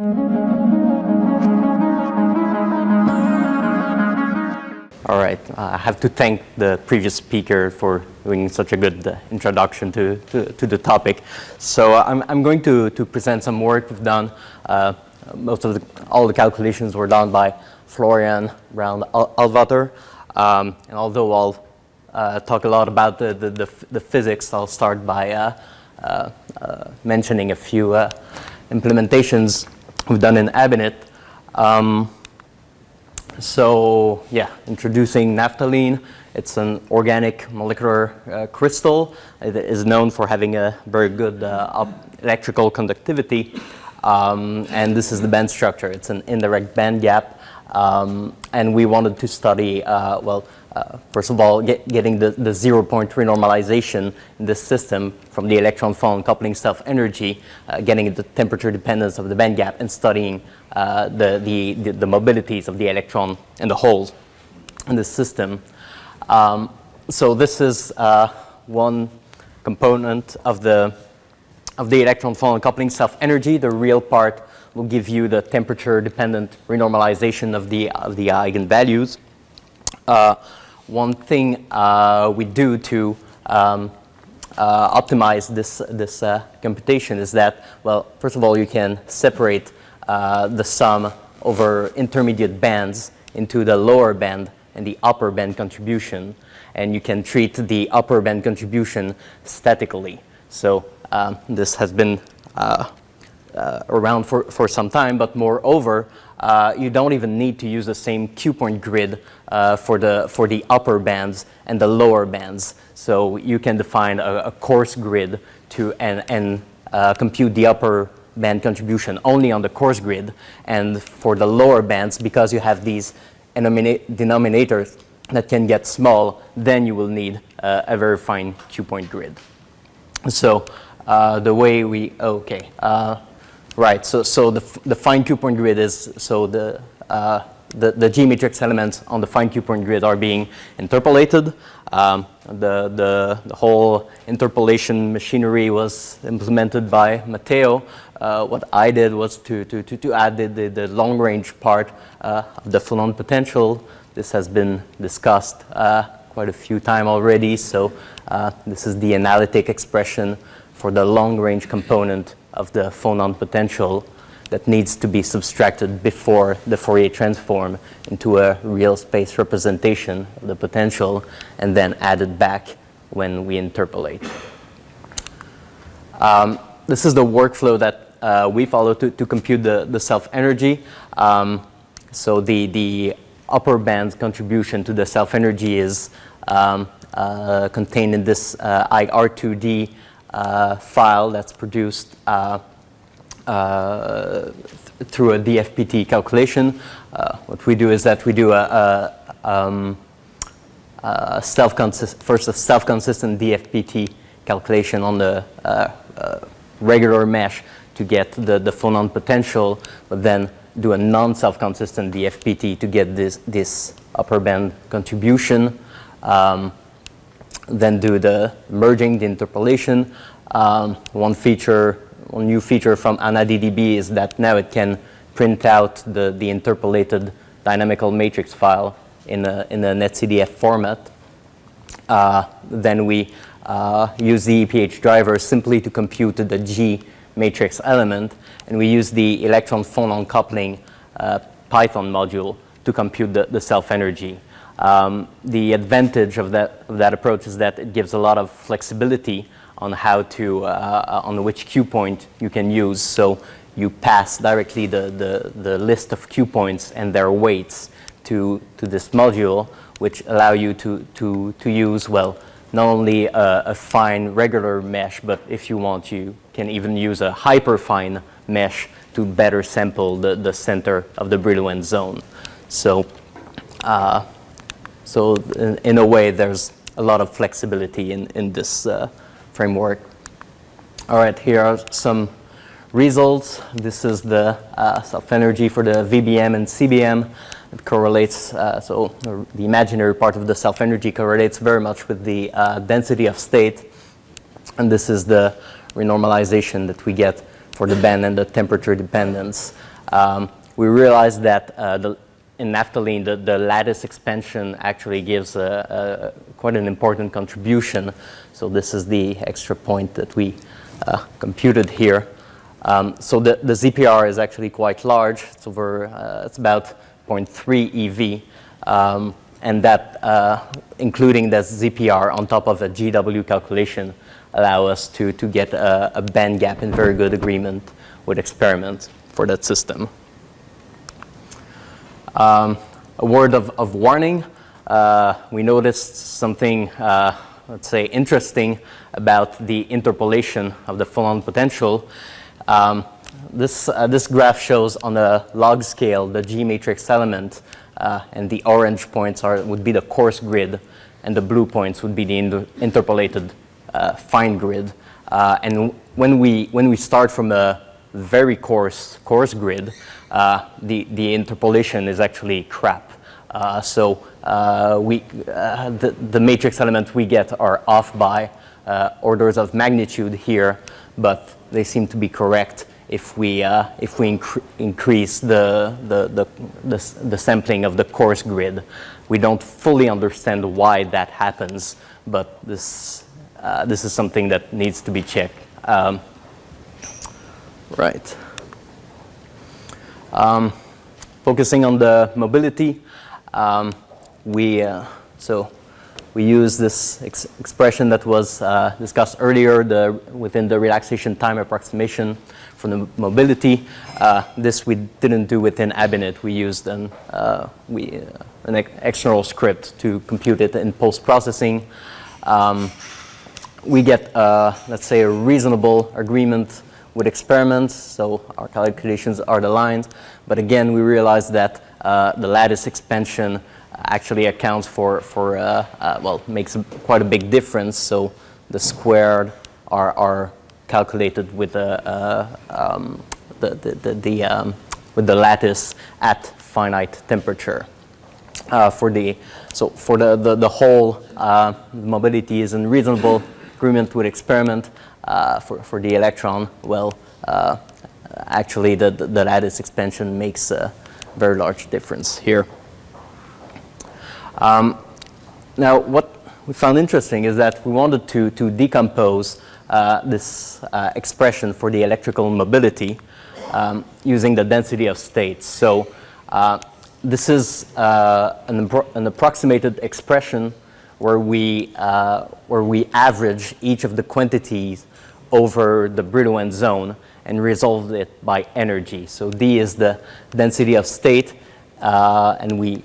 All right, I have to thank the previous speaker for doing such a good introduction to the topic. So I'm going to present some work we've done. All the calculations were done by Florian Braun-Alvater. And although I'll talk a lot about the physics, I'll start by mentioning a few implementations we've done in Abinet. So yeah, introducing naphtalene. It's an organic molecular crystal. It is known for having a very good electrical conductivity. And this is the band structure. It's an indirect band gap. And we wanted to study, first of all, getting the 0-point renormalization in this system from the electron-phonon coupling self-energy, getting the temperature dependence of the band gap, and studying the mobilities of the electron and the holes in this system. So this is one component of the electron-phonon coupling self-energy. The real part will give you the temperature-dependent renormalization of the eigenvalues. One thing we do to optimize this computation is that, well, first of all, you can separate the sum over intermediate bands into the lower band and the upper band contribution, and you can treat the upper band contribution statically. So this has been around for some time, but moreover, you don't even need to use the same Q-point grid for the upper bands and the lower bands. So you can define a coarse grid and compute the upper band contribution only on the coarse grid, and for the lower bands, because you have these denominators that can get small, then you will need a very fine Q-point grid. So the way we right. So the fine Q-point grid is so the G matrix elements on the fine Q-point grid are being interpolated. The whole interpolation machinery was implemented by Matteo. What I did was to add the long range part of the Phonon potential. This has been discussed quite a few times already. So this is the analytic expression for the long range component of the phonon potential that needs to be subtracted before the Fourier transform into a real space representation of the potential, and then added back when we interpolate. This is the workflow that we follow to compute the self-energy. So the upper band's contribution to the self-energy is contained in this R2D file that's produced through a DFPT calculation. What we do is that we do first a self-consistent DFPT calculation on the regular mesh to get the phonon potential, but then do a non-self-consistent DFPT to get this upper band contribution. Then do the merging, the interpolation. One new feature from AnaDDB is that now it can print out the interpolated dynamical matrix file in a netcdf format. Then we use the EPH driver simply to compute the G matrix element, and we use the electron-phonon coupling Python module to compute the self-energy. The advantage of that approach is that it gives a lot of flexibility on how to on which Q point you can use. So you pass directly the list of Q points and their weights to this module, which allow you to use, well, not only a fine regular mesh, but if you want, you can even use a hyperfine mesh to better sample the center of the Brillouin zone. So in a way, there's a lot of flexibility in this framework. All right, here are some results. This is the self-energy for the VBM and CBM. It correlates, so the imaginary part of the self-energy correlates very much with the density of state. And this is the renormalization that we get for the band and the temperature dependence. we realized that in naphthalene, the lattice expansion actually gives quite an important contribution. So this is the extra point that we computed here. So the ZPR is actually quite large. It's about 0.3 eV, and that, including the ZPR on top of a GW calculation, allow us to get a band gap in very good agreement with experiments for that system. A word of warning. We noticed something, let's say, interesting about the interpolation of the phonon potential. This graph shows on a log scale the G matrix element, and the orange points would be the coarse grid, and the blue points would be the interpolated fine grid. And when we start from a very coarse grid, the interpolation is actually crap. So the matrix elements we get are off by orders of magnitude here, but they seem to be correct if we increase the sampling of the coarse grid. We don't fully understand why that happens, but this is something that needs to be checked. Right. Focusing on the mobility, we use this expression that was discussed earlier within the relaxation time approximation for the mobility. This we didn't do within Abinit. We used an external script to compute it in post-processing. We get, let's say, a reasonable agreement with experiments, so our calculations are aligned. But again, we realized that the lattice expansion actually accounts for makes quite a big difference. So the squared are calculated with the lattice at finite temperature. For the whole mobility is in reasonable agreement with experiment. For the electron, actually the lattice expansion makes a very large difference here. Now, what we found interesting is that we wanted to decompose this expression for the electrical mobility using the density of states. So this is an approximated expression where we average each of the quantities over the Brillouin zone and resolve it by energy. So D is the density of state, and we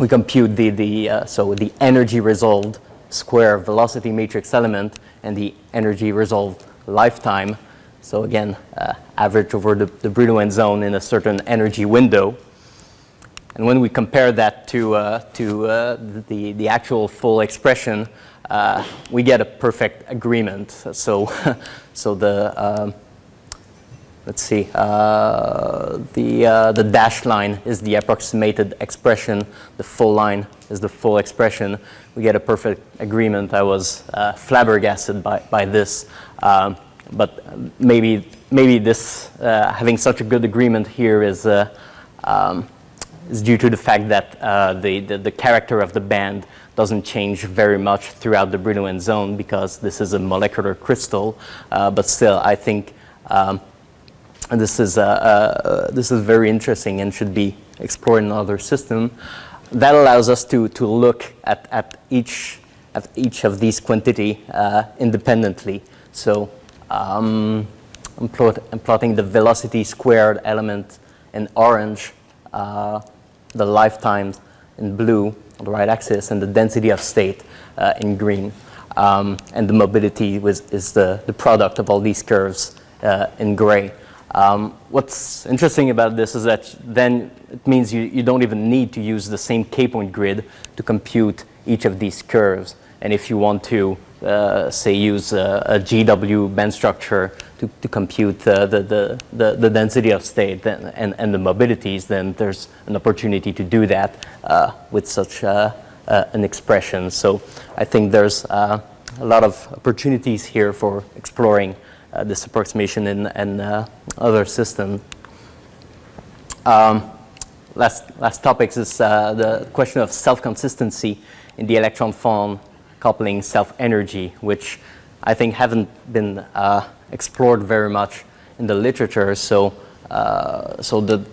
compute the energy resolved square velocity matrix element and the energy resolved lifetime. So again, average over the Brillouin zone in a certain energy window. And when we compare that to the actual full expression, we get a perfect agreement. So the let's see, the dashed line is the approximated expression. The full line is the full expression. We get a perfect agreement. I was flabbergasted by this, but maybe this having such a good agreement here is due to the fact that the character of the band doesn't change very much throughout the Brillouin zone because this is a molecular crystal. But still, I think this is very interesting and should be explored in other system. That allows us to look at each of these quantity independently. So I'm plotting the velocity squared element in orange, the lifetimes in blue on the right axis, and the density of state in green. And the mobility is the product of all these curves in gray. What's interesting about this is that then it means you don't even need to use the same k-point grid to compute each of these curves. And if you want to, say, use a GW band structure to compute the density of state and the mobilities, then there's an opportunity to do that with such an expression. So I think there's a lot of opportunities here for exploring this approximation in other systems. last topics is the question of self-consistency in the electron-phonon coupling self-energy, which I think haven't been explored very much in the literature. So the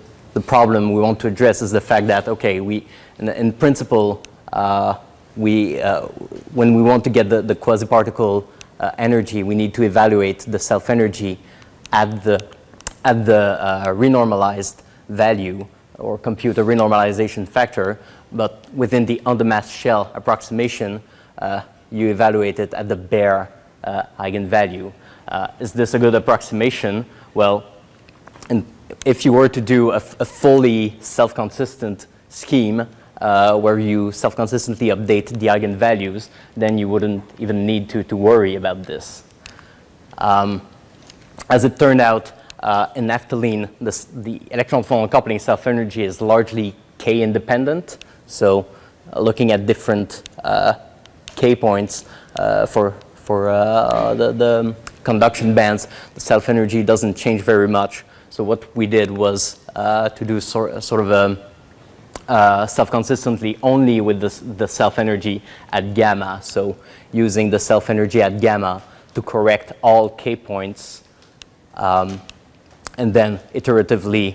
problem we want to address is the fact that, okay, in principle, when we want to get the quasi-particle energy, we need to evaluate the self-energy at the renormalized value, or compute a renormalization factor. But within the on-the-mass shell approximation, you evaluate it at the bare eigenvalue. Is this a good approximation? Well, if you were to do a fully self-consistent scheme where you self-consistently update the eigenvalues, then you wouldn't even need to worry about this. As it turned out, in naphtalene, the electron-phonon coupling self-energy is largely K-independent. So looking at different K points for the conduction bands, the self-energy doesn't change very much. So what we did was to do sort of self-consistently only with the self-energy at gamma. So using the self-energy at gamma to correct all K points, and then iteratively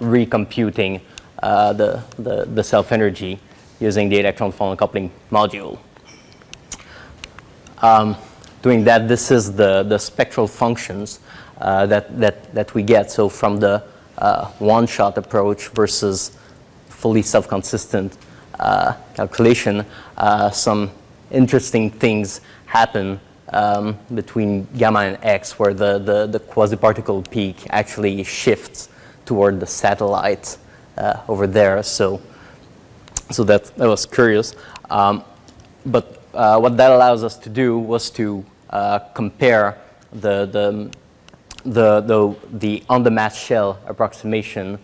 recomputing the self-energy using the electron-phonon coupling module. Doing that, this is the spectral functions that we get. So from the one-shot approach versus fully self-consistent calculation, some interesting things happen between gamma and x, where the quasi-particle peak actually shifts toward the satellite over there. So that was curious. But what that allows us to do was to compare the on-the-mass shell approximation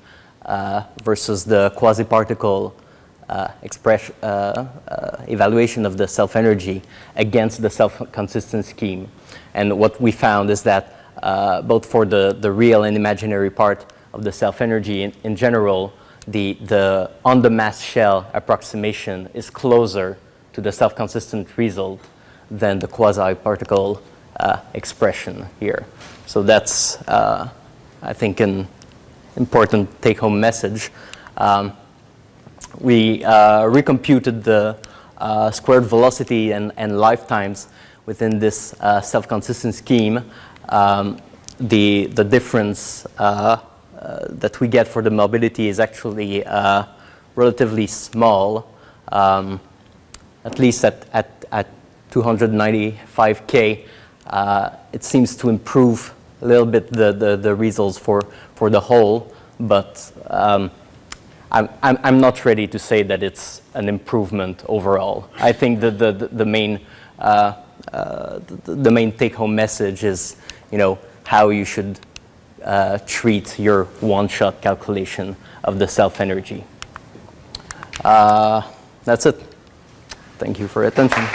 versus the quasi-particle evaluation of the self-energy against the self-consistent scheme. And what we found is that both for the real and imaginary part of the self-energy in general, the on-the-mass shell approximation is closer to the self-consistent result than the quasi-particle expression here. So that's, I think, an important take-home message. We recomputed the squared velocity and lifetimes within this self-consistent scheme. The difference that we get for the mobility is actually relatively small, at least at 295K. It seems to improve a little bit the results for the whole, but I'm not ready to say that it's an improvement overall. I think that the main take-home message is, how you should treat your one-shot calculation of the self-energy. That's it. Thank you for your attention.